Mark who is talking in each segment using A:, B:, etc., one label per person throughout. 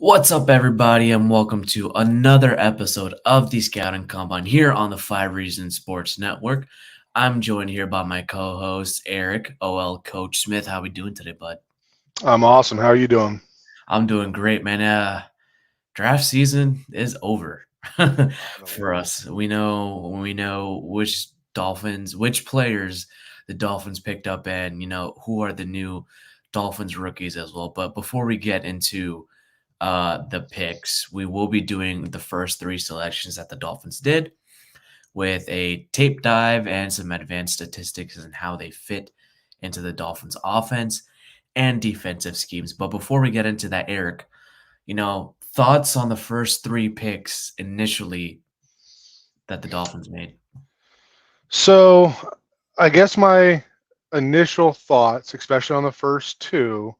A: What's up, everybody, and welcome to another episode of the Scouting Combine here on the Five Reasons Sports Network. I'm joined here by my co-host Eric, OL Coach Smith. How we doing today, bud?
B: I'm awesome. How are you doing?
A: I'm doing great, man. Draft season is over for
B: Finally.
A: us. We know which players the Dolphins picked up, and who are the new Dolphins rookies as well. But before we get into the picks, we will be doing the first three selections that the Dolphins did with a tape dive and some advanced statistics and how they fit into the Dolphins offense and defensive schemes. But before we get into that, Eric, thoughts on the first three picks initially that the Dolphins made?
B: So, I guess my initial thoughts, especially on the first two,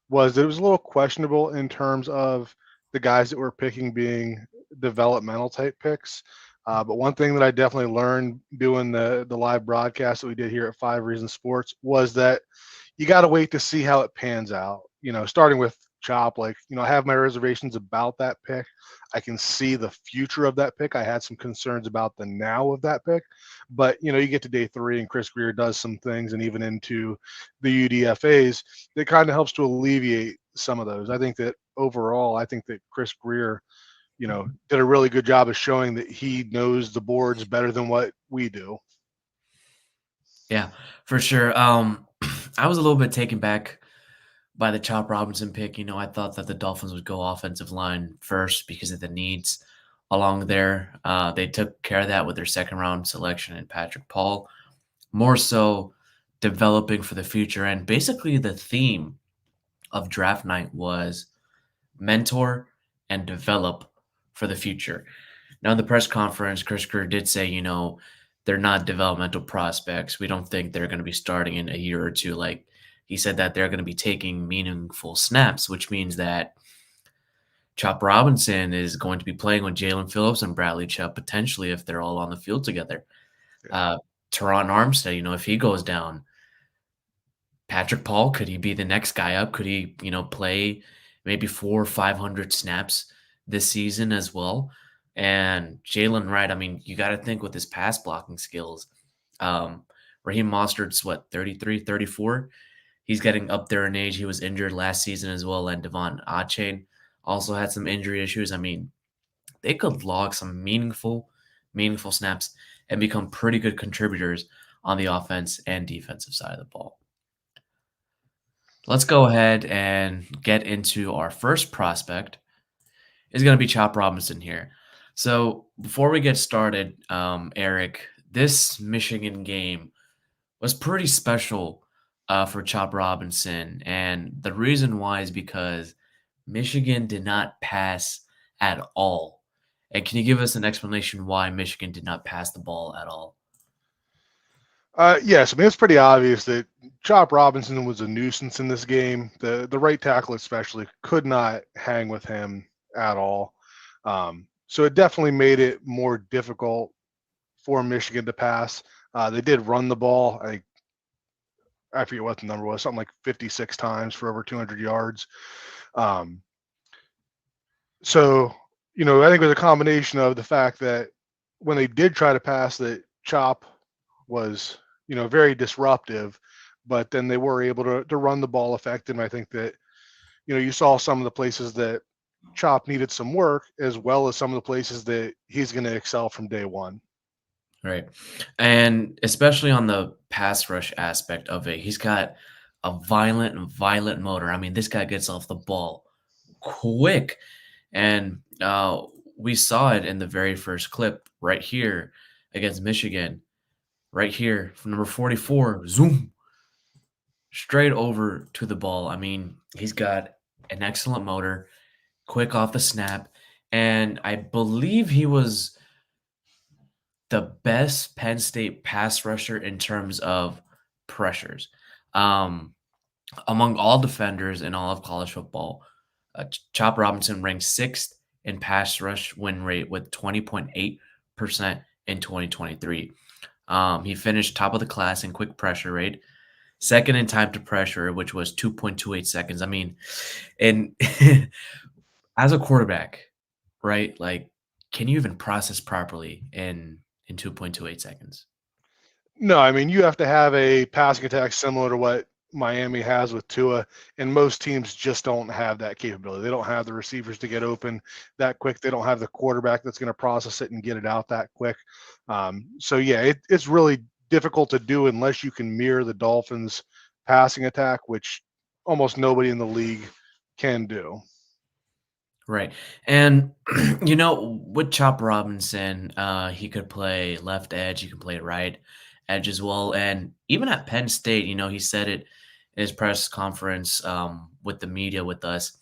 B: was that it was a little questionable in terms of the guys that we're picking being developmental type picks. But one thing that I definitely learned doing the live broadcast that we did here at Five Reasons Sports was that you got to wait to see how it pans out. Starting with Chop, I have my reservations about that pick. I can see the future of that pick. I had some concerns about the now of that pick, but you get to day three and Chris Greer does some things, and even into the UDFA's, that kind of helps to alleviate some of those. I think that overall, I think that Chris Greer, did a really good job of showing that he knows the boards better than what we do.
A: Yeah, for sure. I was a little bit taken back by the Chop Robinson pick. I thought that the Dolphins would go offensive line first because of the needs along there. They took care of that with their second round selection in Patrick Paul, more so developing for the future. And basically, the theme of draft night was mentor and develop for the future. Now, in the press conference, Chris Kerr did say, they're not developmental prospects. We don't think they're going to be starting in a year or two. Like he said that they're going to be taking meaningful snaps, which means that Chop Robinson is going to be playing with Jalen Phillips and Bradley Chubb potentially if they're all on the field together.
B: Yeah.
A: Uh, Teron Armstead, if he goes down, Patrick Paul, could he be the next guy up? Could he, play maybe 400 or 500 snaps this season as well? And Jaylen Wright, I mean, you got to think with his pass blocking skills. Um, Raheem Mostert's what, 33, 34? He's getting up there in age. He was injured last season as well. And Devon Achane also had some injury issues. I mean, they could log some meaningful snaps and become pretty good contributors on the offense and defensive side of the ball. Let's go ahead and get into our first prospect. Is going to be Chop Robinson here. So before we get started, Eric, this Michigan game was pretty special for Chop Robinson, and the reason why is because Michigan did not pass at all. And can you give us an explanation why Michigan did not pass the ball at all?
B: Yes, I mean it's pretty obvious that Chop Robinson was a nuisance in this game. The right tackle especially could not hang with him at all. So it definitely made it more difficult for Michigan to pass. They did run the ball. I forget what the number was, something like 56 times for over 200 yards. Um, so I think it was a combination of the fact that when they did try to pass, that Chop was very disruptive, but then they were able to run the ball effectively. I think that you saw some of the places that Chop needed some work, as well as some of the places that he's going to excel from day one.
A: Right. And especially on the pass rush aspect of it, he's got a violent motor. I mean, this guy gets off the ball quick. And we saw it in the very first clip right here against Michigan. Right here from number 44, zoom, straight over to the ball. I mean, he's got an excellent motor, quick off the snap. And I believe he was the best Penn State pass rusher in terms of pressures. Um, Among all defenders in all of college football, Chop Robinson ranked sixth in pass rush win rate with 20.8% in 2023. He finished top of the class in quick pressure rate, second in time to pressure, which was 2.28 seconds. I mean, and as a quarterback, right? Like, can you even process properly in 2.28 seconds?
B: No, I mean, you have to have a passing attack similar to what Miami has with Tua, and most teams just don't have that capability. They don't have the receivers to get open that quick. They don't have the quarterback that's going to process it and get it out that quick. So yeah, it's really difficult to do unless you can mirror the Dolphins' passing attack, which almost nobody in the league can do.
A: Right. And with Chop Robinson, he could play left edge, he can play right edge as well. And even at Penn State, he said it in his press conference with the media with us.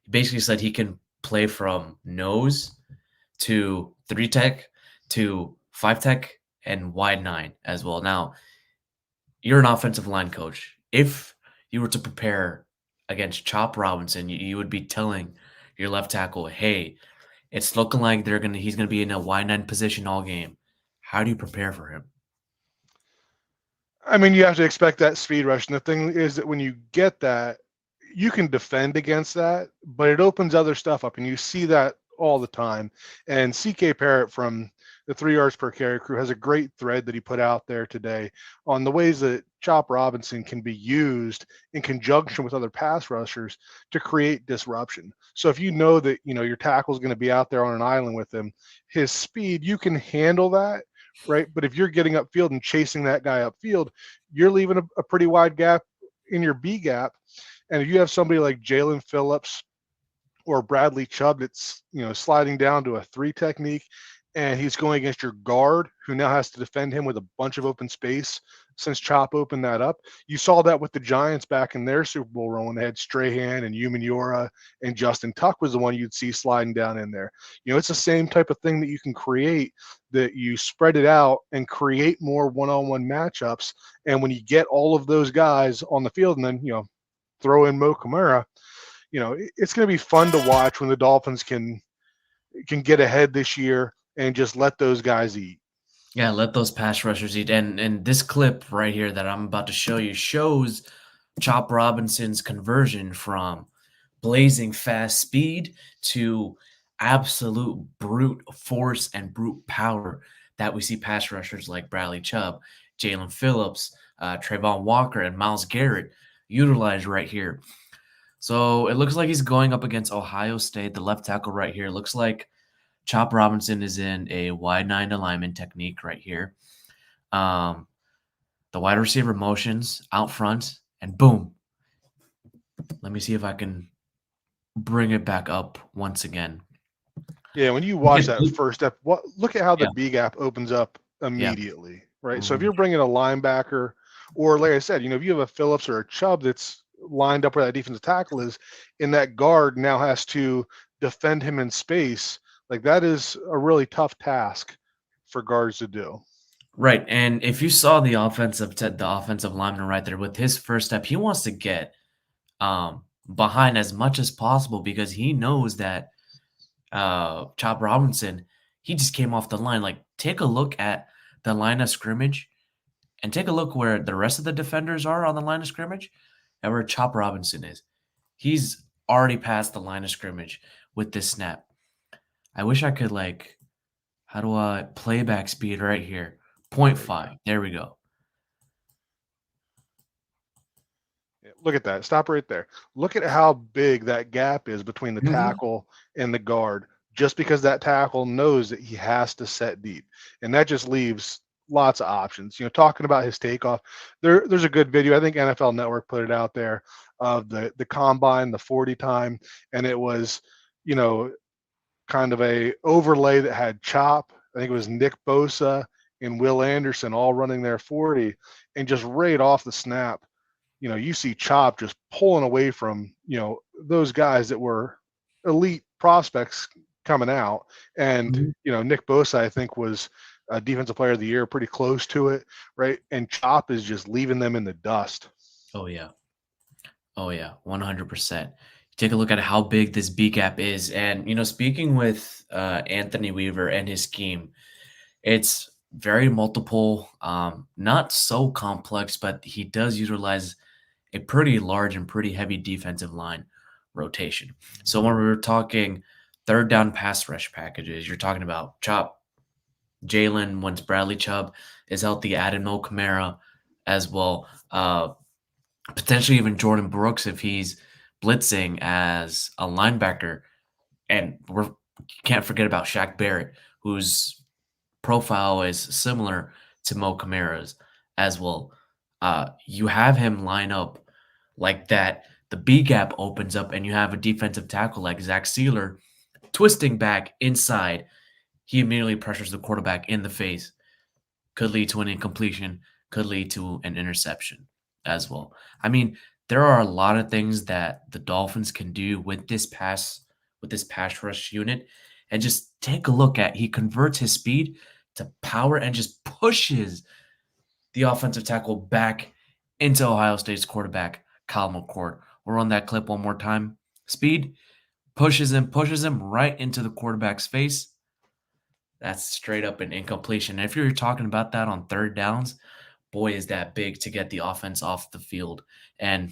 A: He basically said he can play from nose to three tech to five tech and wide nine as well. Now, you're an offensive line coach. If you were to prepare against Chop Robinson, you would be telling your left tackle, "Hey, it's looking like he's gonna be in a wide nine position all game." How do you prepare for him?
B: I mean, you have to expect that speed rush. And the thing is that when you get that, you can defend against that, but it opens other stuff up. And you see that all the time. And CK Parrott from the 3 yards per carry crew has a great thread that he put out there today on the ways that Chop Robinson can be used in conjunction with other pass rushers to create disruption. So if you know that, your tackle is going to be out there on an island with him, his speed, you can handle that, right? But if you're getting upfield and chasing that guy upfield, you're leaving a pretty wide gap in your B gap. And if you have somebody like Jalen Phillips or Bradley Chubb that's sliding down to a three technique, and he's going against your guard who now has to defend him with a bunch of open space since Chop opened that up. You saw that with the Giants back in their Super Bowl run when they had Strahan and Umanura, and Justin Tuck was the one you'd see sliding down in there. It's the same type of thing that you can create, that you spread it out and create more one-on-one matchups. And when you get all of those guys on the field and then, throw in Mo Kamara, it's going to be fun to watch when the Dolphins can get ahead this year and just let those guys eat.
A: Yeah, let those pass rushers eat. And this clip right here that I'm about to show you shows Chop Robinson's conversion from blazing fast speed to absolute brute force and brute power that we see pass rushers like Bradley Chubb, Jalen Phillips, Trayvon Walker, and Myles Garrett utilize right here. So it looks like he's going up against Ohio State. The left tackle right here looks like Chop Robinson is in a wide nine alignment technique right here. Um, the wide receiver motions out front, and boom. Let me see if I can bring it back up once again.
B: Yeah, when you
A: Look
B: watch
A: at
B: that first step, look at how the
A: yeah,
B: B gap opens up
A: yeah.
B: immediately, right? So if
A: Mhm.
B: you're bringing a linebacker, or like I said, if you have a Phillips or a Chubb that's lined up where that defensive tackle is, and that guard now has to defend him in space, like that is a really tough task for guards to do.
A: Right, and if you saw the offensive lineman right there with his first step, he wants to get behind as much as possible because he knows that Chop Robinson, he just came off the line. Like, take a look at the line of scrimmage and take a look where the rest of the defenders are on the line of scrimmage and where Chop Robinson is. He's already past the line of scrimmage with this snap. I wish I could how do I playback speed right here? Point
B: There you go.
A: 0.5. There we go.
B: Yeah, look at that. Stop right there. Look at how big that gap is between the
A: Mhm.
B: tackle and the guard, just because that tackle knows that he has to set deep. And that just leaves lots of options. Talking about his takeoff, there's a good video. I think NFL Network put it out there of the combine, the 40 time, and it was, you know, kind of a overlay that had Chop. I think it was Nick Bosa and Will Anderson all running their 40, and just right off the snap, you see Chop just pulling away from, those guys that were elite prospects coming out. And,
A: Mhm.
B: Nick Bosa, I think, was a defensive player of the year, pretty close to it, right? And Chop is just leaving them in the dust.
A: Oh, yeah. Oh, yeah. 100%. Take a look at how big this B gap is. And, speaking with Anthony Weaver and his scheme, it's very multiple, not so complex, but he does utilize a pretty large and pretty heavy defensive line rotation. So when we're talking third down pass rush packages, you're talking about Chop, Jaylen, once Bradley Chubb is healthy, added Mo Kamara as well. Potentially even Jordan Brooks if he's blitzing as a linebacker. And we can't forget about Shaq Barrett, whose profile is similar to Mo Kamara's as well. You have him line up like that. The B gap opens up, and you have a defensive tackle like Zach Sealer twisting back inside. He immediately pressures the quarterback in the face. Could lead to an incompletion, could lead to an interception as well. I mean, there are a lot of things that the Dolphins can do with this pass rush unit. And just take a look at he converts his speed to power and just pushes the offensive tackle back into Ohio State's quarterback, Kyle McCord. We'll run that clip one more time. Speed pushes him right into the quarterback's face. That's straight up an incompletion. And if you're talking about that on third downs, boy, is that big to get the offense off the field and,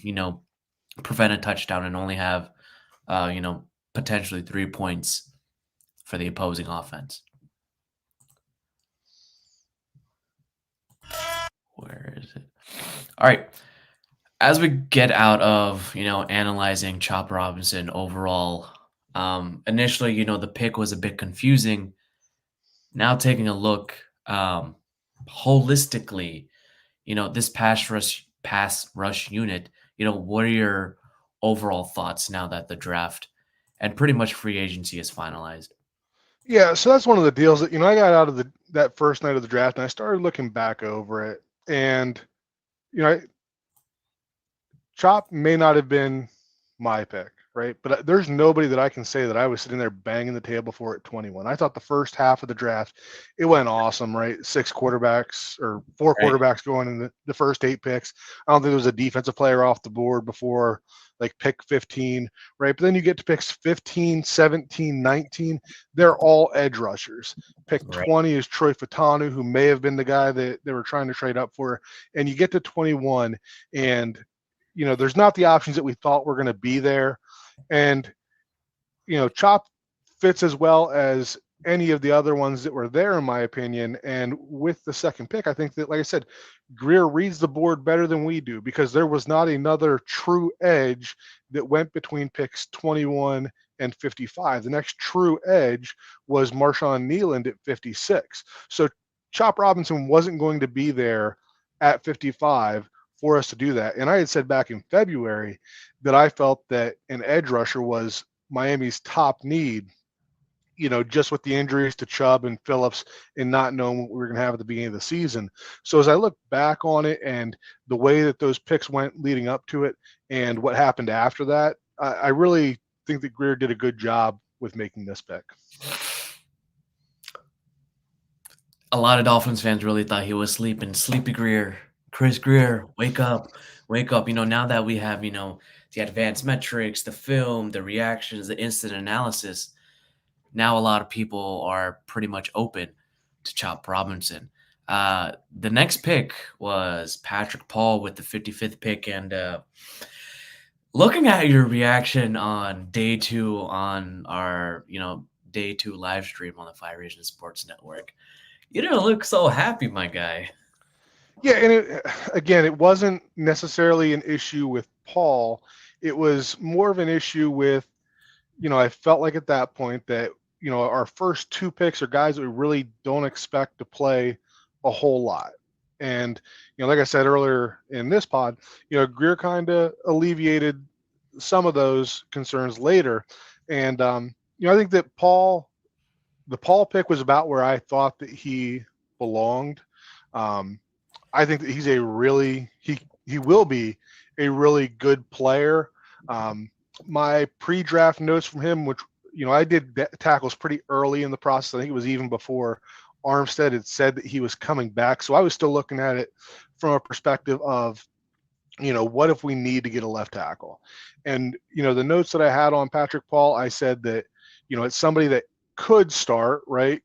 A: prevent a touchdown and only have, potentially 3 points for the opposing offense. Where is it? All right. As we get out of, analyzing Chop Robinson overall, initially, the pick was a bit confusing. Now taking a look holistically, this pass rush unit, what are your overall thoughts now that the draft and pretty much free agency is finalized?
B: Yeah, so that's one of the deals that I got out of that first night of the draft, and I started looking back over it, and Chop may not have been my pick, right? But there's nobody that I can say that I was sitting there banging the table for at 21. I thought the first half of the draft, it went awesome, right? Four
A: Right.
B: quarterbacks going in the first 8 picks. I don't think there was a defensive player off the board before like pick 15, right? But then you get to picks 15, 17, 19. They're all edge rushers. Pick
A: Right.
B: 20 is Troy Fatanu, who may have been the guy that they were trying to trade up for. And you get to 21, and there's not the options that we thought were going to be there. And, Chop fits as well as any of the other ones that were there, in my opinion. And with the second pick, I think that, like I said, Greer reads the board better than we do because there was not another true edge that went between picks 21 and 55. The next true edge was Marshawn Nealand at 56. So Chop Robinson wasn't going to be there at 55 for us to do that. And I had said back in February that I felt that an edge rusher was Miami's top need, just with the injuries to Chubb and Phillips and not knowing what we were going to have at the beginning of the season. So as I look back on it and the way that those picks went leading up to it and what happened after that, I really think that Greer did a good job with making this pick.
A: A lot of Dolphins fans really thought he was sleeping. Sleepy Greer. Chris Greer, wake up. Wake up. Now that we have, the advanced metrics, the film, the reactions, the instant analysis, now a lot of people are pretty much open to Chop Robinson. The next pick was Patrick Paul with the 55th pick. And looking at your reaction on day two on our, day two live stream on the Fire Region Sports Network, you didn't look so happy, my guy.
B: Yeah, and again, it wasn't necessarily an issue with Paul. It was more of an issue with, I felt like at that point that, our first 2 picks are guys that we really don't expect to play a whole lot. And, like I said earlier in this pod, Greer kind of alleviated some of those concerns later. And, I think that the Paul pick was about where I thought that he belonged. I think that he will be a really good player. My pre-draft notes from him, which I did tackles pretty early in the process. I think it was even before Armstead had said that he was coming back. So I was still looking at it from a perspective of, what if we need to get a left tackle? And the notes that I had on Patrick Paul, I said that it's somebody that could start, right?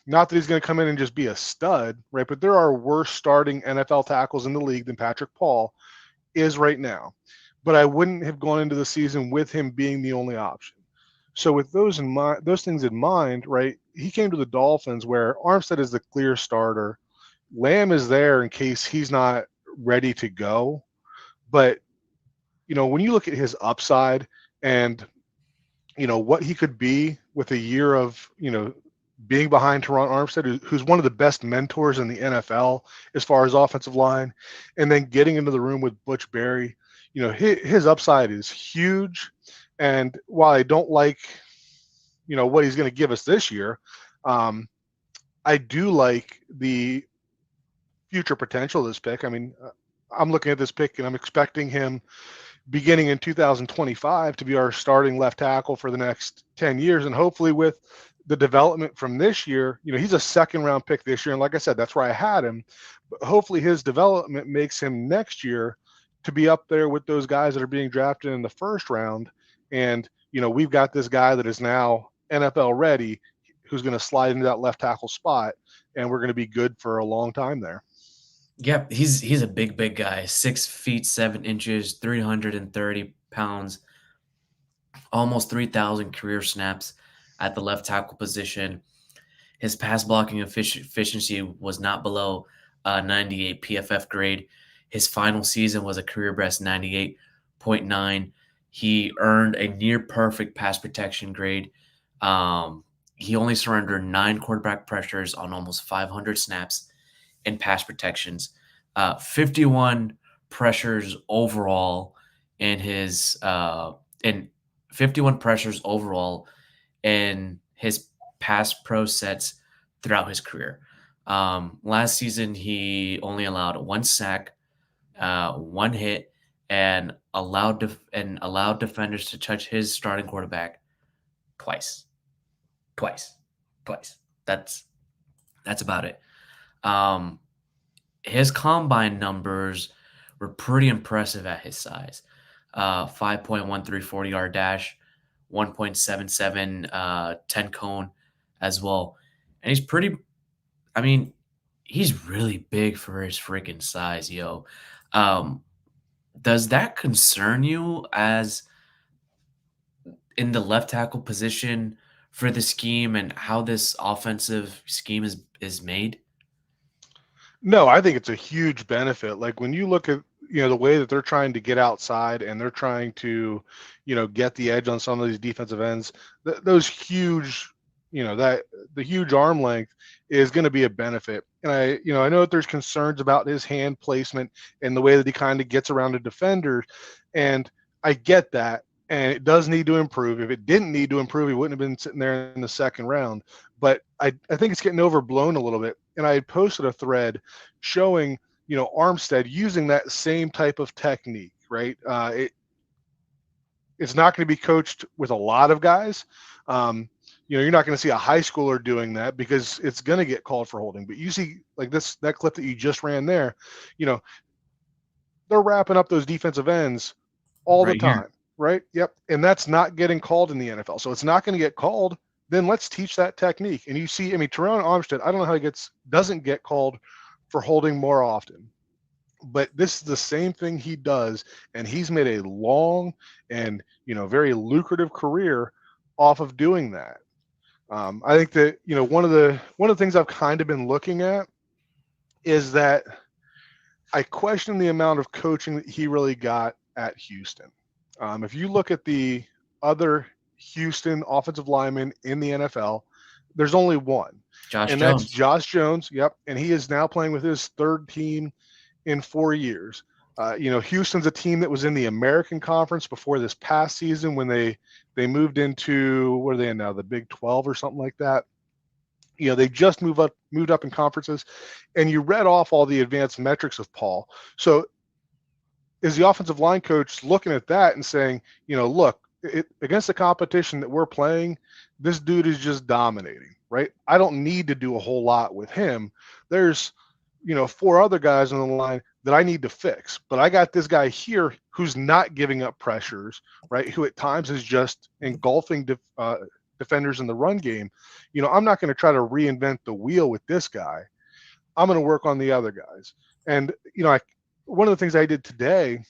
B: Not that he's going to come in and just be a stud, right? But there are worse starting NFL tackles in the league than Patrick Paul is right now. but I wouldn't have gone into the season with him being the only option. So with those in mind, those things in mind, right? He came to the Dolphins where Armstead is the clear starter. Lamb is there in case he's not ready to go. But when you look at his upside and what he could be with a year of being behind Teron Armstead, who's one of the best mentors in the NFL as far as offensive line, and then getting into the room with Butch Berry, his upside is huge. And while I don't like what he's going to give us this year, um, I do like the future potential of this pick. I mean, I'm looking at this pick and I'm expecting him beginning in 2025 to be our starting left tackle for the next 10 years. And hopefully with the development from this year, he's a second round pick this year. And like I said, that's where I had him. But hopefully his development makes him next year to be up there with those guys that are being drafted in the first round. And, we've got this guy that is now NFL ready who's going to slide into that left tackle spot. And we're going to be good for a long time there.
A: Yep, he's a big guy, 6 feet 7 inches, 330 pounds, almost 3,000 career snaps at the left tackle position. His pass blocking efficiency was not below 98 PFF grade. His final season was a career best 98.9. He earned a near perfect pass protection grade. He only surrendered 9 quarterback pressures on almost 500 snaps in pass protections, 51 pressures overall in his in 51 pressures overall in his pass pro sets throughout his career. Last season, he only allowed 1 sack, 1 hit, and allowed defenders to touch his starting quarterback twice, twice, twice. That's about it. Um, his combine numbers were pretty impressive at his size. 5.13 40-yard dash, 1.77 10 cone as well. And I mean, he's really big for his freaking size, yo. Um, does that concern you as in the left tackle position for the scheme and how this offensive scheme is made?
B: No, I think it's a huge benefit. Like when you look at the way that they're trying to get outside and they're trying to get the edge on some of these defensive ends, those huge that the huge arm length is going to be a benefit. And I know that there's concerns about his hand placement and the way that he kind of gets around a defender, and I get that. And it does need to improve. If it didn't need to improve, he wouldn't have been sitting there in the second round. But I think it's getting overblown a little bit. And I had posted a thread showing, Armstead using that same type of technique, right? It's not going to be coached with a lot of guys. You're not going to see a high schooler doing that because it's going to get called for holding. But you see, like that clip that you just ran there, they're wrapping up those defensive ends all the
A: Right here.
B: time, right? Yep. And that's not getting called in the NFL. So it's not going to get called. Then let's teach that technique. And you see, Teron Armstead, I don't know how he doesn't get called for holding more often. But this is the same thing he does, and he's made a long and very lucrative career off of doing that. I think that one of the things I've kind of been looking at is that I question the amount of coaching that he really got at Houston. If you look at the other Houston offensive linemen in the NFL, there's only one,
A: Josh
B: and that's
A: Jones.
B: Josh Jones. Yep, and he is now playing with his third team in 4 years. Houston's a team that was in the American Conference before this past season when they moved into, what are they in now, the Big 12 or something like that. They just moved up in conferences, and you read off all the advanced metrics of Paul. So is the offensive line coach looking at that and saying, look, against the competition that we're playing, this dude is just dominating, right? I don't need to do a whole lot with him. There's 4 other guys on the line that I need to fix. But I got this guy here who's not giving up pressures, right? Who at times is just engulfing defenders in the run game. I'm not going to try to reinvent the wheel with this guy. I'm going to work on the other guys. And, one of the things I did today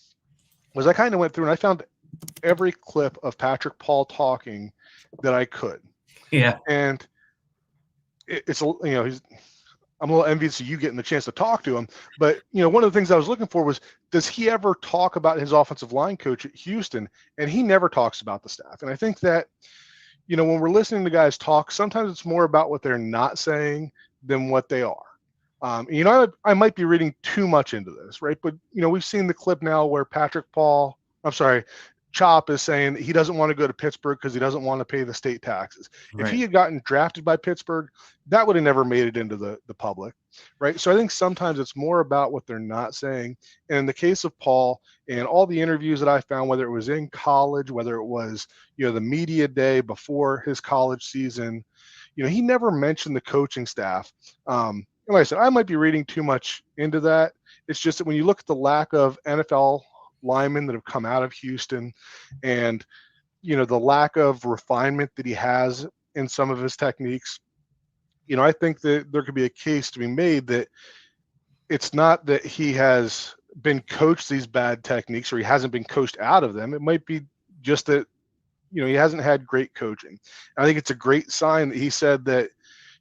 B: was I kind of went through and I found every clip of Patrick Paul talking that I could.
A: Yeah.
B: And it's, I'm a little envious of you getting the chance to talk to him. But, one of the things I was looking for was, does he ever talk about his offensive line coach at Houston? And he never talks about the staff. And I think that, when we're listening to guys talk, sometimes it's more about what they're not saying than what they are. I might be reading too much into this, right? But, we've seen the clip now where Chop is saying that he doesn't want to go to Pittsburgh because he doesn't want to pay the state taxes. If
A: Right.
B: he had gotten drafted by Pittsburgh, that would have never made it into the public, right? So I think sometimes it's more about what they're not saying. And in the case of Paul and all the interviews that I found, whether it was in college, whether it was, the media day before his college season, he never mentioned the coaching staff. And like I said, I might be reading too much into that. It's just that when you look at the lack of NFL linemen that have come out of Houston and, the lack of refinement that he has in some of his techniques, I think that there could be a case to be made that it's not that he has been coached these bad techniques or he hasn't been coached out of them. It might be just that, he hasn't had great coaching. I think it's a great sign that he said that,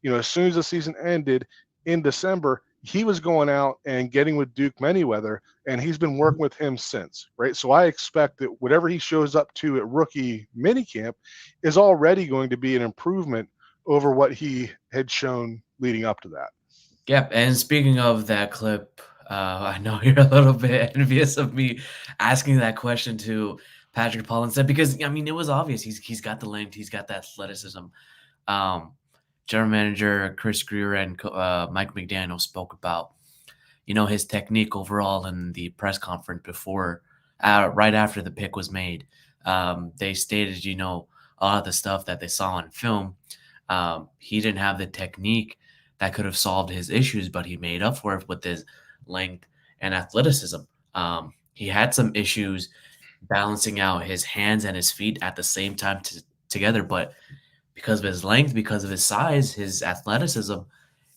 B: as soon as the season ended in December, he was going out and getting with Duke Manyweather, and he's been working with him since, right? So I expect that whatever he shows up to at rookie minicamp is already going to be an improvement over what he had shown leading up to that.
A: Yep. And speaking of that clip, I know you're a little bit envious of me asking that question to Patrick Paul instead, because I mean it was obvious he's got the length, he's got the athleticism. Um, General Manager Chris Greer and Mike McDaniel spoke about his technique overall in the press conference before, right after the pick was made. They stated a lot of the stuff that they saw on film. He didn't have the technique that could have solved his issues, but he made up for it with his length and athleticism. He had some issues balancing out his hands and his feet at the same time together, but because of his length, because of his size, his athleticism,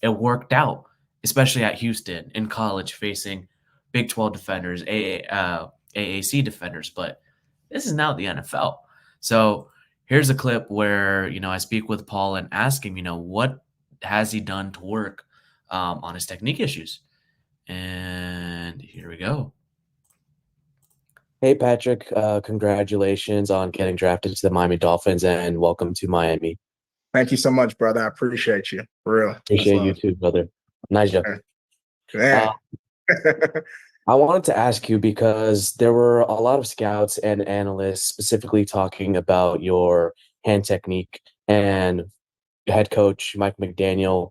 A: it worked out, especially at Houston in college, facing Big 12 defenders, AAC defenders. But this is now the NFL. So here's a clip where, I speak with Paul and ask him, what has he done to work on his technique issues? And here we go.
C: Hey Patrick, congratulations on getting drafted to the Miami Dolphins and welcome to Miami.
D: Thank you so much, brother. I appreciate you. For real.
C: Appreciate you too, brother. Nice job.
D: Yeah.
C: I wanted to ask you because there were a lot of scouts and analysts specifically talking about your hand technique, and head coach Mike McDaniel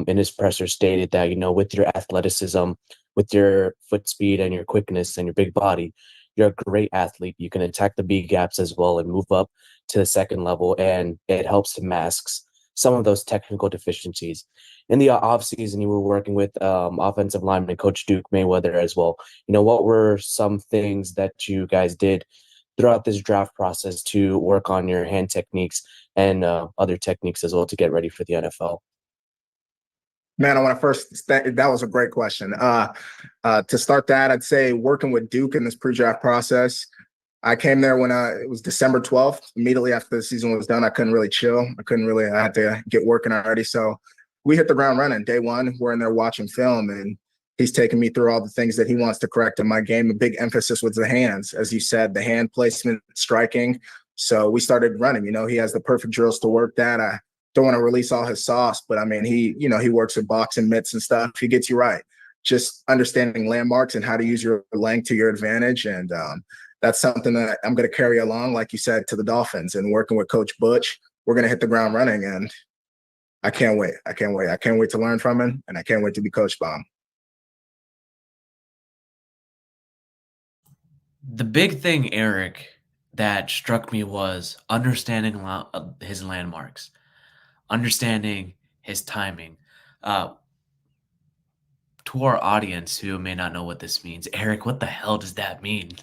C: in his presser stated that, with your athleticism, with your foot speed and your quickness and your big body, you're a great athlete. You can attack the B gaps as well and move up to the second level, and it helps to mask some of those technical deficiencies. In the offseason, you were working with offensive lineman coach Duke Mayweather as well. What were some things that you guys did throughout this draft process to work on your hand techniques and other techniques as well to get ready for the NFL?
D: Man, I want to first, that was a great question. To start that, I'd say working with Duke in this pre-draft process, I came there when it was December 12th, immediately after the season was done. I couldn't really chill. I had to get working already. So we hit the ground running. Day one, we're in there watching film, and he's taking me through all the things that he wants to correct in my game. A big emphasis was the hands, as you said, the hand placement, striking. So we started running. He has the perfect drills to work that. I don't want to release all his sauce, but I mean, he works with boxing mitts and stuff. He gets you right. Just understanding landmarks and how to use your length to your advantage. And that's something that I'm going to carry along, like you said, to the Dolphins. And working with Coach Butch, we're going to hit the ground running. And I can't wait. I can't wait to learn from him, and I can't wait to be coached by him.
A: The big thing, Eric, that struck me was understanding his landmarks, understanding his timing. To our audience who may not know what this means, Eric, what the hell does that mean?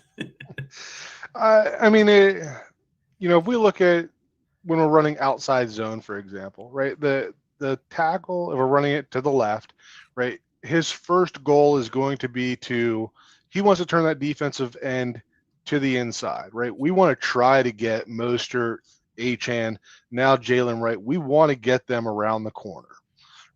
B: I mean, if we look at when we're running outside zone, for example, right, the tackle, if we're running it to the left, right, his first goal is going to be he wants to turn that defensive end to the inside, right? We want to try to get Mostert, Achane, now Jaylen Wright. We want to get them around the corner,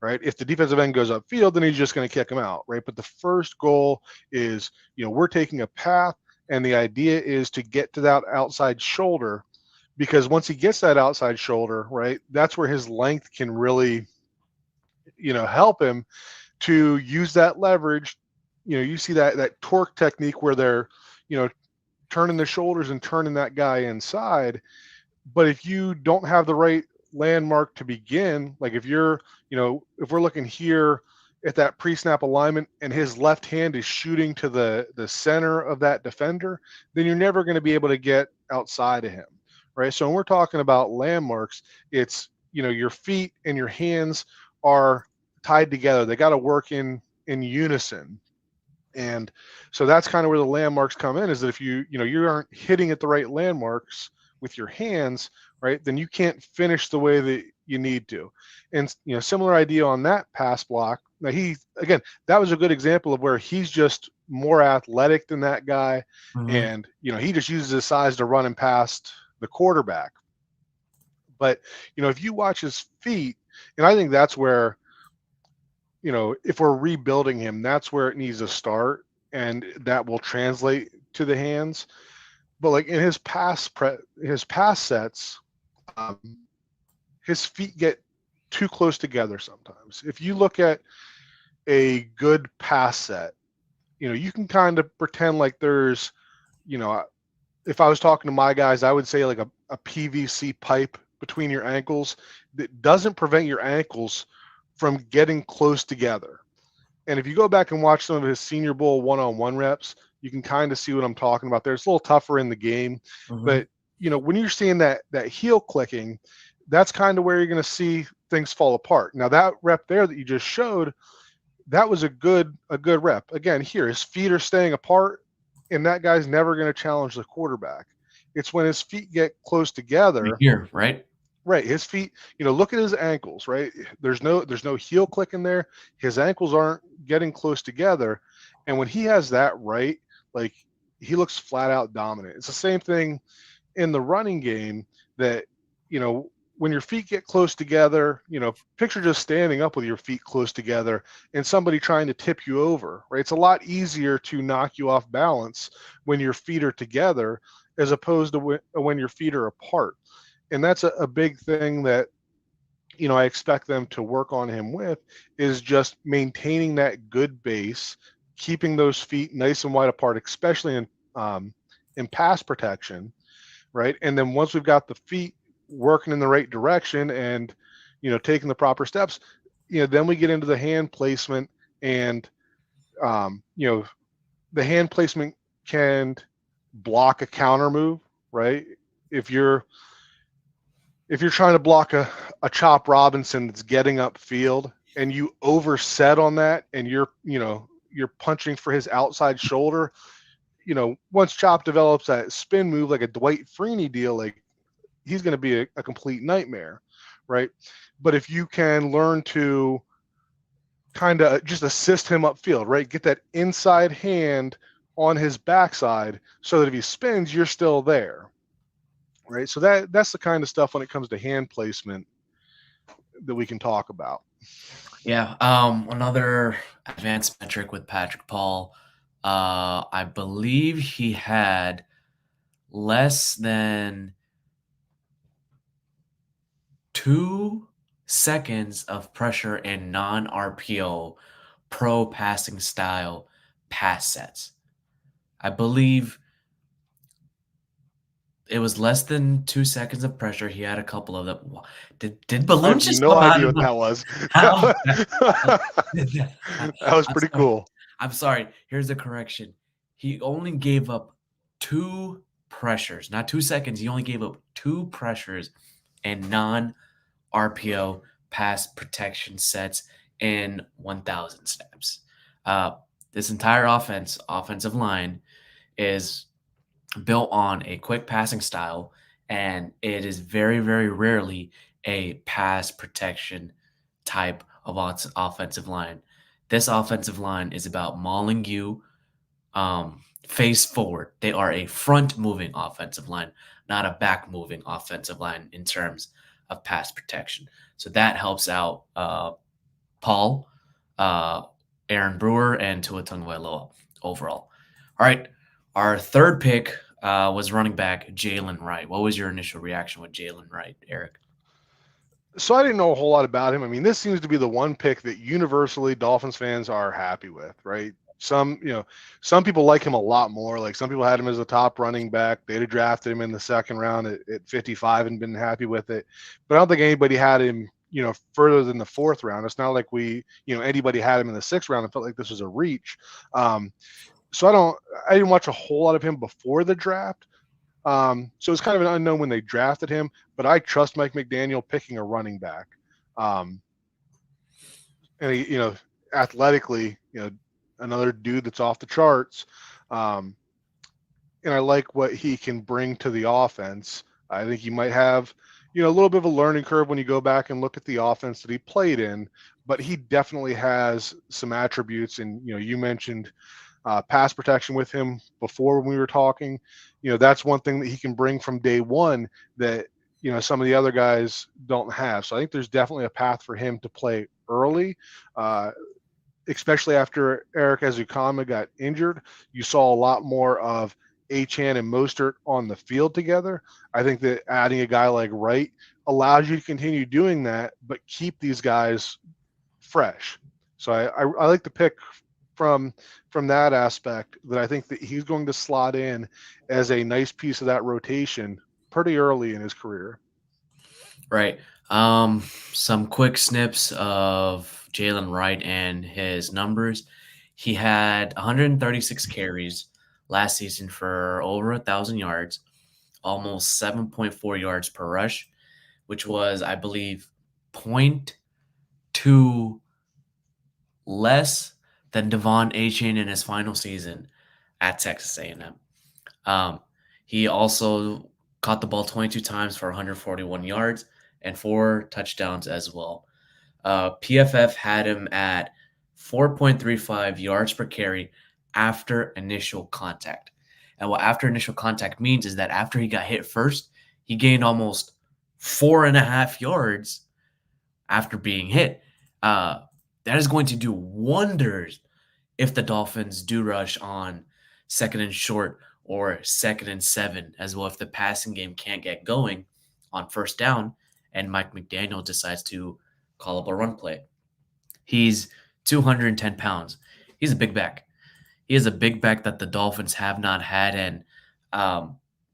B: right? If the defensive end goes upfield, then he's just going to kick him out, right? But the first goal is, we're taking a path, and the idea is to get to that outside shoulder, because once he gets that outside shoulder, right, that's where his length can really, help him to use that leverage. You see that torque technique where they're, turning the shoulders and turning that guy inside. But if you don't have the right landmark to begin, like if you're, if we're looking here at that pre-snap alignment and his left hand is shooting to the center of that defender, then you're never going to be able to get outside of him, right? So when we're talking about landmarks, it's, your feet and your hands are tied together. They got to work in unison. And so that's kind of where the landmarks come in, is that if you aren't hitting at the right landmarks with your hands, right, then you can't finish the way that you need to. And, similar idea on that pass block. Now that was a good example of where he's just more athletic than that guy. And, he just uses his size to run and past the quarterback. But, if you watch his feet, and I think that's where, if we're rebuilding him, that's where it needs to start, and that will translate to the hands. But like in his pass sets, his feet get too close together sometimes. If you look at a good pass set, you can kind of pretend like there's, if I was talking to my guys, I would say like a PVC pipe between your ankles that doesn't prevent your ankles from getting close together. And if you go back and watch some of his Senior Bowl one-on-one reps, you can kind of see what I'm talking about there. It's a little tougher in the game, but when you're seeing that heel clicking, that's kind of where you're going to see things fall apart. Now that rep there that you just showed, that was a good rep. Again, here his feet are staying apart, and that guy's never going to challenge the quarterback. It's when his feet get close together.
A: Here, right?
B: Right, his feet, look at his ankles, right? There's no heel click in there. His ankles aren't getting close together. And when he has that right, like, he looks flat out dominant. It's the same thing in the running game that, when your feet get close together, picture just standing up with your feet close together and somebody trying to tip you over, right? It's a lot easier to knock you off balance when your feet are together as opposed to when your feet are apart. And that's a big thing that, I expect them to work on him with, is just maintaining that good base, keeping those feet nice and wide apart, especially in pass protection, right? And then once we've got the feet working in the right direction and, taking the proper steps, then we get into the hand placement, and, the hand placement can block a counter move, right? If you're trying to block a Chop Robinson that's getting upfield and you overset on that, and you're punching for his outside shoulder, once Chop develops that spin move like a Dwight Freeney deal, like, he's going to be a complete nightmare, right? But if you can learn to kind of just assist him upfield, right? Get that inside hand on his backside so that if he spins, you're still there. Right. So that's the kind of stuff when it comes to hand placement that we can talk about.
A: Yeah. Another advanced metric with Patrick Paul, I believe he had less than 2 seconds of pressure in non-RPO pro passing style pass sets. I believe it was less than 2 seconds of pressure. He had a couple of them. Did balloons just
B: I have no
A: come
B: idea
A: out
B: what
A: of
B: that was.
A: How-
B: That was pretty cool.
A: I'm sorry. Here's the correction. He only gave up 2 pressures, not 2 seconds. He only gave up 2 pressures in non-RPO pass protection sets in 1,000 snaps. This entire offensive line is built on a quick passing style, and it is very, very rarely a pass protection type of offensive line. This offensive line is about mauling you, face forward. They are a front moving offensive line, not a back moving offensive line in terms of pass protection. So that helps out Paul, uh, Aaron Brewer, and Tua Tagovailoa overall. All right, our third pick was running back Jaylen Wright. What was your initial reaction with Jaylen Wright, Eric?
B: So I didn't know a whole lot about him. I mean, this seems to be the one pick that universally Dolphins fans are happy with, right? Some people like him a lot more. Like some people had him as a top running back. They'd have drafted him in the second round at 55 and been happy with it. But I don't think anybody had him, further than the fourth round. It's not like anybody had him in the sixth round and felt like this was a reach. So I didn't watch a whole lot of him before the draft. So it's kind of an unknown when they drafted him, but I trust Mike McDaniel picking a running back. And he, athletically, another dude that's off the charts. And I like what he can bring to the offense. I think he might have, a little bit of a learning curve when you go back and look at the offense that he played in, but he definitely has some attributes. And, you mentioned pass protection with him before when we were talking. That's one thing that he can bring from day one that, some of the other guys don't have. So I think there's definitely a path for him to play early, especially after Eric Ezukama got injured. You saw a lot more of Achane and Mostert on the field together. I think that adding a guy like Wright allows you to continue doing that, but keep these guys fresh. So I like the pick from that aspect, that I think that he's going to slot in as a nice piece of that rotation pretty early in his career.
A: Right. Some quick snips of Jaylen Wright and his numbers. He had 136 carries last season for over 1,000 yards, almost 7.4 yards per rush, which was, I believe, 0.2 less than Devon Achane in his final season at Texas A&M. He also caught the ball 22 times for 141 yards and 4 touchdowns as well. PFF had him at 4.35 yards per carry after initial contact. And what after initial contact means is that after he got hit first, he gained almost 4.5 yards after being hit. That is going to do wonders if the Dolphins do rush on second and short or second and 7, as well if the passing game can't get going on first down and Mike McDaniel decides to call up a run play. He's 210 pounds. He's a big back. He is a big back that the Dolphins have not had, and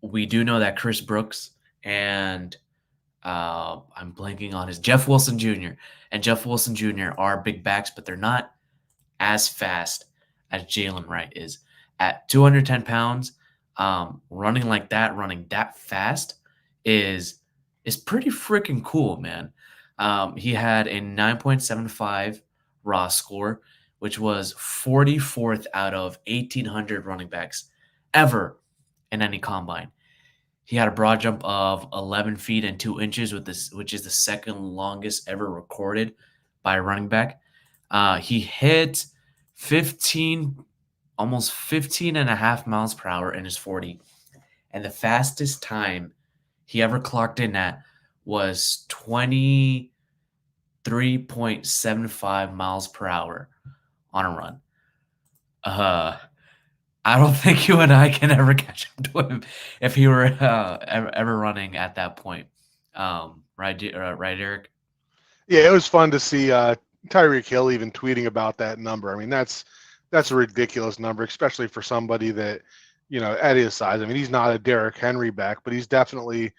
A: we do know that Chris Brooks and I'm blanking on his Jeff Wilson Jr. and Jeff Wilson Jr. are big backs, but they're not as fast as Jaylen Wright is. At 210 pounds, running like that, running that fast is pretty freaking cool, man. He had a 9.75 raw score, which was 44th out of 1,800 running backs ever in any combine. He had a broad jump of 11 feet and 2 inches, which is the second longest ever recorded by a running back. He hit almost 15 and a half miles per hour in his 40. And the fastest time he ever clocked in at was 23.75 miles per hour on a run. I don't think you and I can ever catch up to him if he were ever running at that point. Right, Eric?
B: Yeah, it was fun to see Tyreek Hill even tweeting about that number. I mean, that's a ridiculous number, especially for somebody that, at his size. I mean, he's not a Derrick Henry back, but he's definitely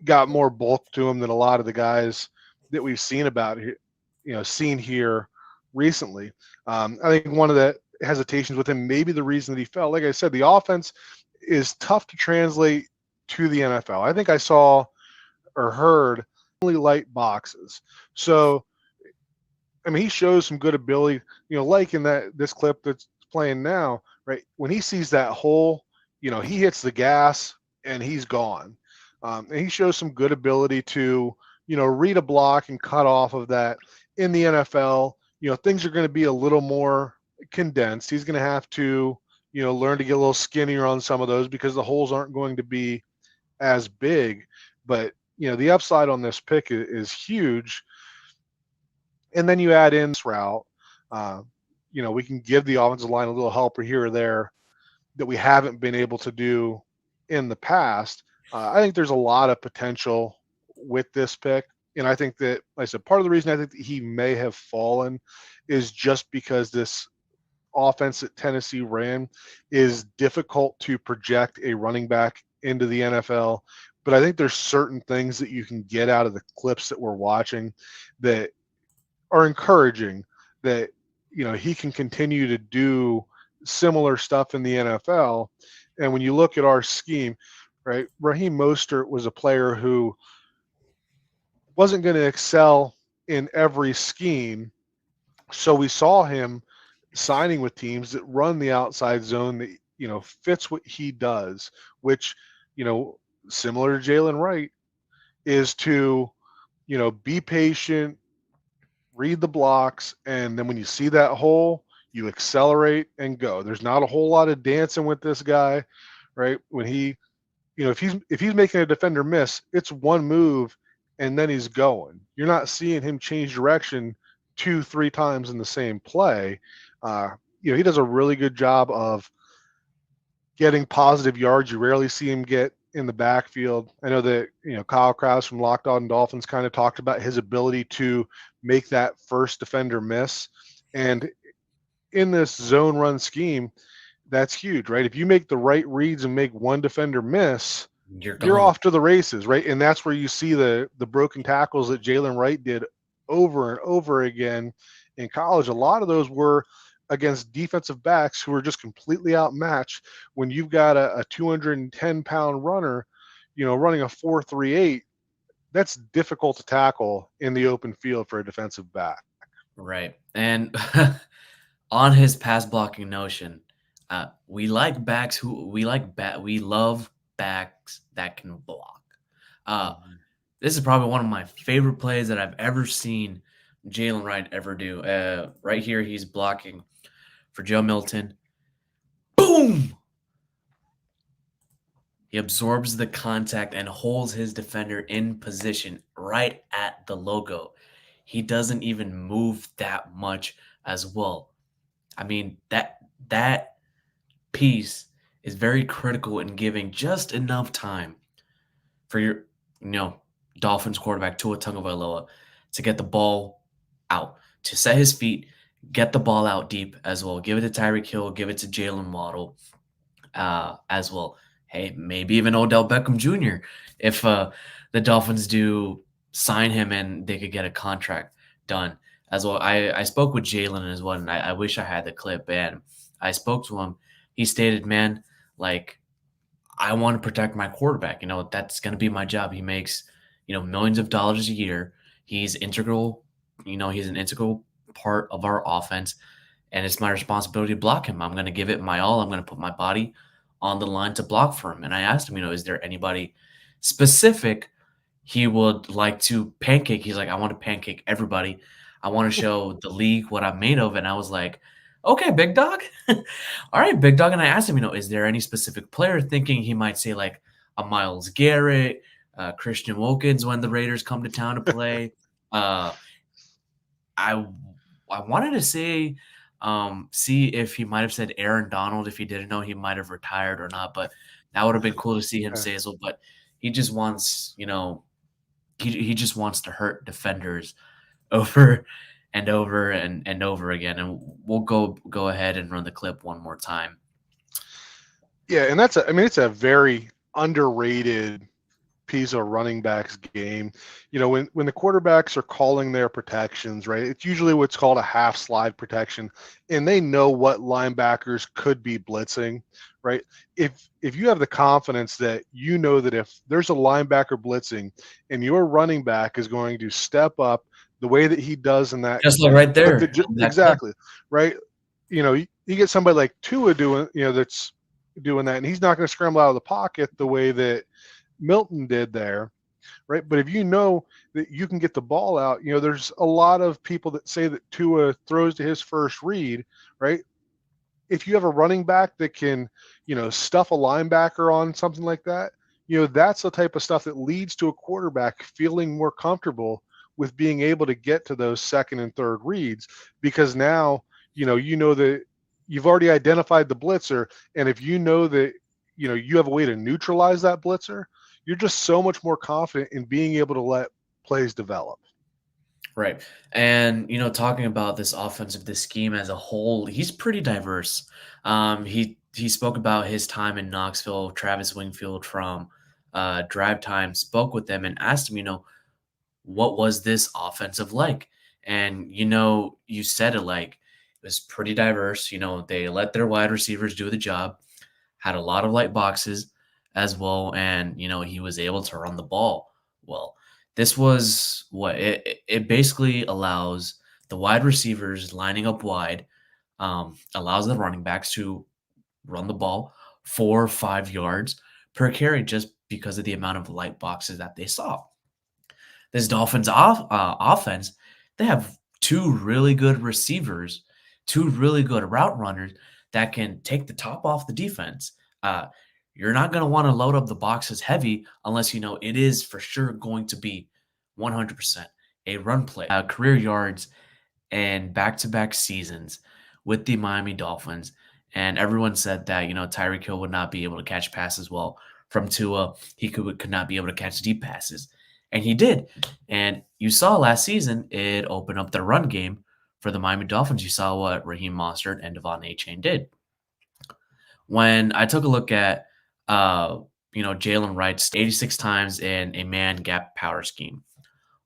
B: got more bulk to him than a lot of the guys that we've seen here recently. I think one of the hesitations with him, maybe the reason that he fell, like I said, the offense is tough to translate to the NFL. I think I saw or heard only light boxes. So, I mean, he shows some good ability, like in this clip that's playing now, right? When he sees that hole, he hits the gas and he's gone. And he shows some good ability to, read a block and cut off of that. In the NFL, things are going to be a little more condensed. He's going to have to, learn to get a little skinnier on some of those because the holes aren't going to be as big. But, the upside on this pick is huge. And then you add in this route. We can give the offensive line a little help here or there that we haven't been able to do in the past. I think there's a lot of potential with this pick. And I think that, like I said, part of the reason I think that he may have fallen is just because this offense that Tennessee ran is difficult to project a running back into the NFL. But I think there's certain things that you can get out of the clips that we're watching that are encouraging, that he can continue to do similar stuff in the NFL. And when you look at our scheme, right, Raheem Mostert was a player who wasn't going to excel in every scheme. So we saw him signing with teams that run the outside zone that, fits what he does, which, similar to Jaylen Wright, is to, be patient, read the blocks, and then when you see that hole, you accelerate and go. There's not a whole lot of dancing with this guy, right? When he, if he's making a defender miss, it's one move and then he's going. You're not seeing him change direction 2-3 times in the same play. He does a really good job of getting positive yards. You rarely see him get in the backfield. I know that, Kyle Krause from Locked On Dolphins kind of talked about his ability to make that first defender miss. And in this zone run scheme, that's huge, right? If you make the right reads and make one defender miss, you're off to the races, right? And that's where you see the broken tackles that Jaylen Wright did over and over again in college. A lot of those were against defensive backs who are just completely outmatched. When you've got a 210-pound runner, running a 4.38, that's difficult to tackle in the open field for a defensive back.
A: Right. And on his pass blocking notion, we love backs that can block. This is probably one of my favorite plays that I've ever seen Jaylen Wright ever do. Right here, he's blocking for Joe Milton. Boom! He absorbs the contact and holds his defender in position right at the logo. He doesn't even move that much as well. I mean, that piece is very critical in giving just enough time for your, Dolphins quarterback Tua Tagovailoa to get the ball out, to set his feet, get the ball out deep as well. Give it to Tyreek Hill, give it to Jalen Waddle as well. Hey, maybe even Odell Beckham Jr. if the Dolphins do sign him and they could get a contract done as well. I spoke with Jalen as well, and I wish I had the clip. And I spoke to him. He stated, man, like, I want to protect my quarterback. That's going to be my job. He makes, millions of dollars a year. He's integral. He's an integral part of our offense, and it's my responsibility to block him. I'm going to give it my all. I'm going to put my body on the line to block for him. And I asked him, is there anybody specific he would like to pancake? He's like, I want to pancake everybody. I want to show the league what I'm made of. And I was like, okay, big dog. All right, big dog. And I asked him, is there any specific player, thinking he might say like a Myles Garrett, Christian Wilkins when the Raiders come to town to play. I wanted to say, see if he might have said Aaron Donald. If he didn't know, he might have retired or not. But that would have been cool to see him say as well. But he just wants, he just wants to hurt defenders over and over and over again. And we'll go ahead and run the clip one more time.
B: Yeah, and it's a very underrated piece of running backs game. When the quarterbacks are calling their protections, right, it's usually what's called a half slide protection, and they know what linebackers could be blitzing, right? If you have the confidence that that if there's a linebacker blitzing and your running back is going to step up the way that he does in that,
A: just like right there,
B: exactly, right? You get somebody like Tua doing, that's doing that, and he's not going to scramble out of the pocket the way that Milton did there, right? But if you know that you can get the ball out, there's a lot of people that say that Tua throws to his first read, right? if you have a running back that can, stuff a linebacker on something like that, that's the type of stuff that leads to a quarterback feeling more comfortable with being able to get to those second and third reads, because now, that you've already identified the blitzer. And if you know that, you have a way to neutralize that blitzer, you're just so much more confident in being able to let plays develop.
A: Right. And, talking about this scheme as a whole, he's pretty diverse. He spoke about his time in Knoxville. Travis Wingfield from Drive Time spoke with them and asked him, what was this offensive like? And, you said it, like, it was pretty diverse. They let their wide receivers do the job, had a lot of light boxes as well, and, he was able to run the ball well. This was what it basically allows the wide receivers lining up wide, allows the running backs to run the ball 4 or 5 yards per carry just because of the amount of light boxes that they saw. This Dolphins offense, they have two really good receivers, two really good route runners that can take the top off the defense. Uh, you're not going to want to load up the boxes heavy unless you know it is for sure going to be 100% a run play. Career yards and back-to-back seasons with the Miami Dolphins, and everyone said that Tyreek Hill would not be able to catch passes well from Tua. He could not be able to catch deep passes, and he did. And you saw last season it opened up the run game for the Miami Dolphins. You saw what Raheem Mostert and Devon Achane did. When I took a look at Jaylen Wright 86 times in a man gap power scheme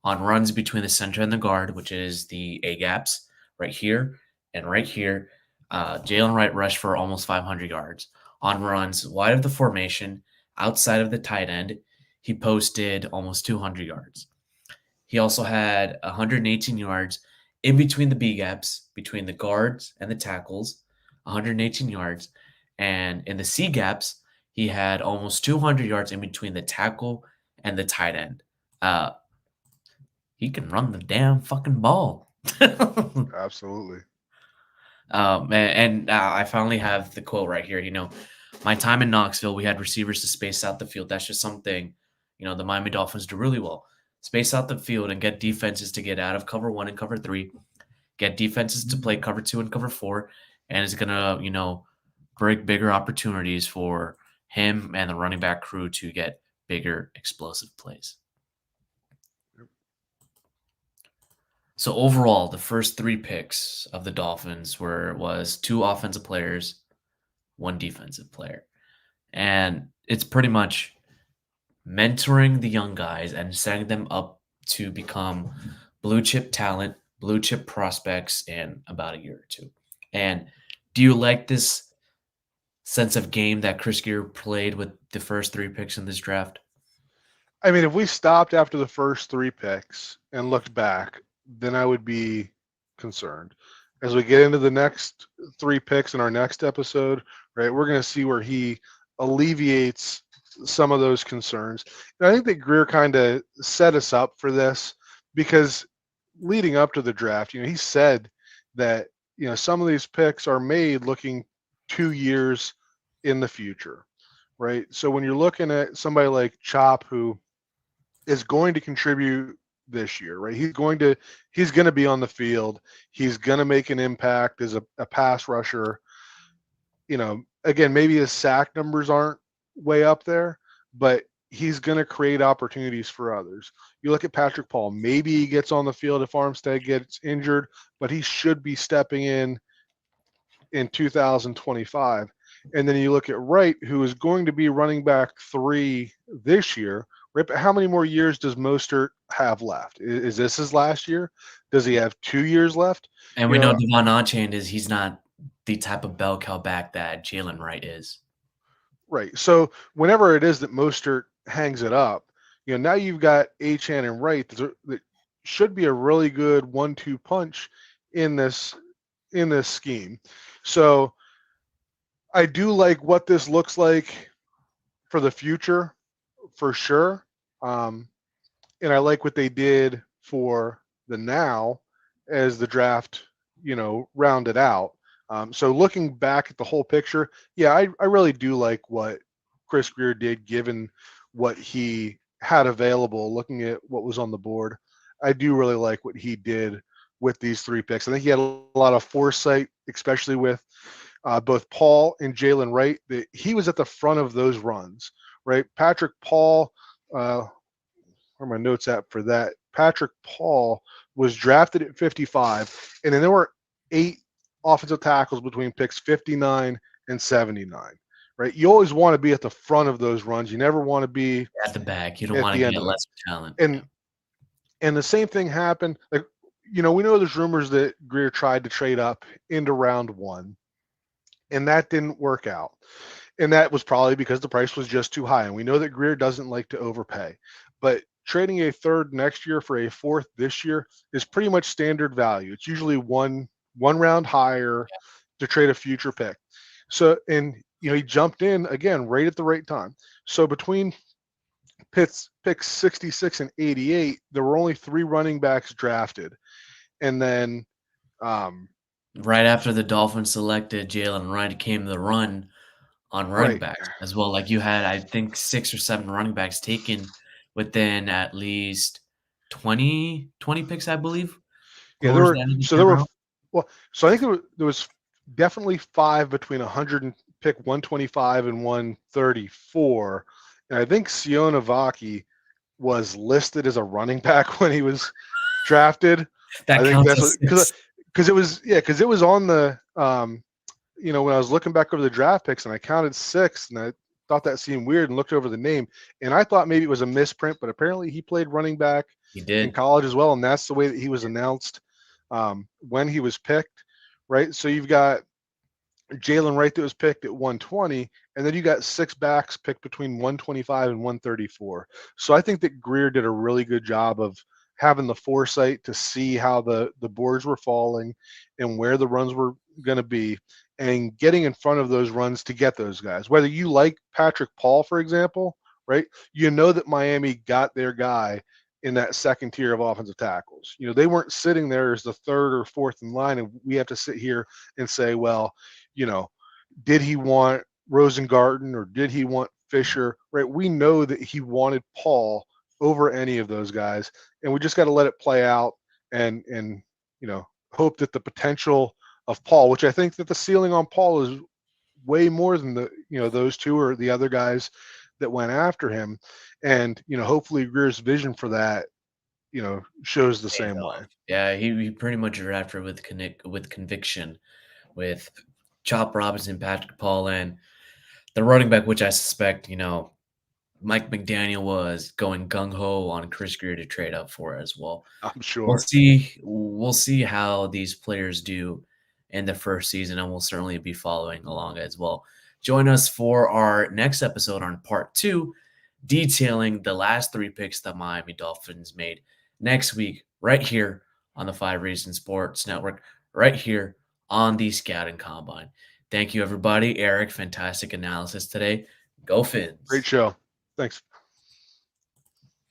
A: on runs between the center and the guard, which is the A gaps right here and right here. Jaylen Wright rushed for almost 500 yards. On runs wide of the formation, outside of the tight end, he posted almost 200 yards. He also had 118 yards in between the B gaps, between the guards and the tackles, 118 yards. And in the C gaps, he had almost 200 yards in between the tackle and the tight end. He can run the damn fucking ball.
B: Absolutely.
A: I finally have the quote right here. My time in Knoxville, we had receivers to space out the field. That's just something, the Miami Dolphins do really well. Space out the field and get defenses to get out of cover 1 and cover 3, get defenses to play cover 2 and cover 4, and it's going to, break bigger opportunities for him and the running back crew to get bigger explosive plays. So overall, the first 3 picks of the Dolphins was 2 offensive players, 1 defensive player. And it's pretty much mentoring the young guys and setting them up to become blue chip talent, blue chip prospects in about a year or 2. And do you like this sense of game that Chris Gear played with the first 3 picks in this draft?
B: I mean, if we stopped after the first 3 picks and looked back, then I would be concerned. As we get into the next 3 picks in our next episode, right, we're going to see where he alleviates some of those concerns. And I think that Greer kind of set us up for this, because leading up to the draft, he said that, some of these picks are made looking 2 years in the future, right? So when you're looking at somebody like Chop, who is going to contribute this year, right? He's going to be on the field. He's going to make an impact as a pass rusher. Again, maybe his sack numbers aren't way up there, but he's going to create opportunities for others. You look at Patrick Paul, maybe he gets on the field if Armstead gets injured, but he should be stepping in 2025. And then you look at Wright, who is going to be running back 3 this year. Right, but how many more years does Mostert have left? Is this his last year? Does he have 2 years left?
A: And we know Devon Achane he's not the type of bell cow back that Jaylen Wright is.
B: Right. So whenever it is that Mostert hangs it up, now you've got Achane and Wright that should be a really good 1-2 punch in this scheme. So I do like what this looks like for the future, for sure. And I like what they did for the now as the draft, rounded out. So looking back at the whole picture, yeah, I really do like what Chris Grier did given what he had available, looking at what was on the board. I do really like what he did with these 3 picks. I think he had a lot of foresight, especially with both Paul and Jaylen Wright. That he was at the front of those runs, right? Patrick Paul, where are my notes at for that? Patrick Paul was drafted at 55, and then there were 8 offensive tackles between picks 59 and 79. Right? You always want to be at the front of those runs. You never want to be
A: At the back, you don't
B: at
A: want to
B: the end
A: get
B: of them.
A: lesser talent.
B: And the same thing happened. Like, we know there's rumors that Grier tried to trade up into round 1, and that didn't work out. And that was probably because the price was just too high. And we know that Grier doesn't like to overpay. But trading a 3rd next year for a 4th this year is pretty much standard value. It's usually one round higher to trade a future pick. So, and he jumped in again right at the right time. So between picks 66 and 88, there were only 3 running backs drafted. And then
A: right after the Dolphins selected Jaylen Wright, came the run on running
B: right.
A: backs as well. Like, you had, I think, 6 or 7 running backs taken within at least 20 picks, I believe.
B: Yeah, there were so I think there was definitely 5 between 100 and pick 125 and 134. And I think Sionavaki was listed as a running back when he was drafted.
A: That
B: I think
A: counts
B: that's
A: as
B: because it was on the when I was looking back over the draft picks and I counted 6, and I thought that seemed weird and looked over the name, and I thought maybe it was a misprint, but apparently he played running back
A: He
B: in
A: did.
B: college as well, and that's the way that he was announced when he was picked, right? So you've got Jaylen Wright that was picked at 120, and then you got 6 backs picked between 125 and 134. So I think that Grier did a really good job of having the foresight to see how the boards were falling and where the runs were going to be, and getting in front of those runs to get those guys. Whether you like Patrick Paul, for example, right? You know that Miami got their guy in that second tier of offensive tackles. They weren't sitting there as the 3rd or 4th in line, and we have to sit here and say, well, did he want Rosengarten or did he want Fisher, right? We know that he wanted Paul over any of those guys, and we just got to let it play out and hope that the potential of Paul, which I think that the ceiling on Paul is way more than those 2 or the other guys that went after him, and hopefully Grier's vision for that shows the same way.
A: Yeah, he pretty much drafted with conviction, with Chop Robinson, Patrick Paul, and the running back, which I suspect Mike McDaniel was going gung ho on Chris Grier to trade up for as well.
B: I'm sure.
A: We'll see how these players do in the first season, and we'll certainly be following along as well. Join us for our next episode on part 2, detailing the last 3 picks the Miami Dolphins made next week, right here on the 5 Reasons Sports Network, right here on the Scouting Combine. Thank you, everybody. Eric, fantastic analysis today. Go Fins.
B: Great show. Thanks.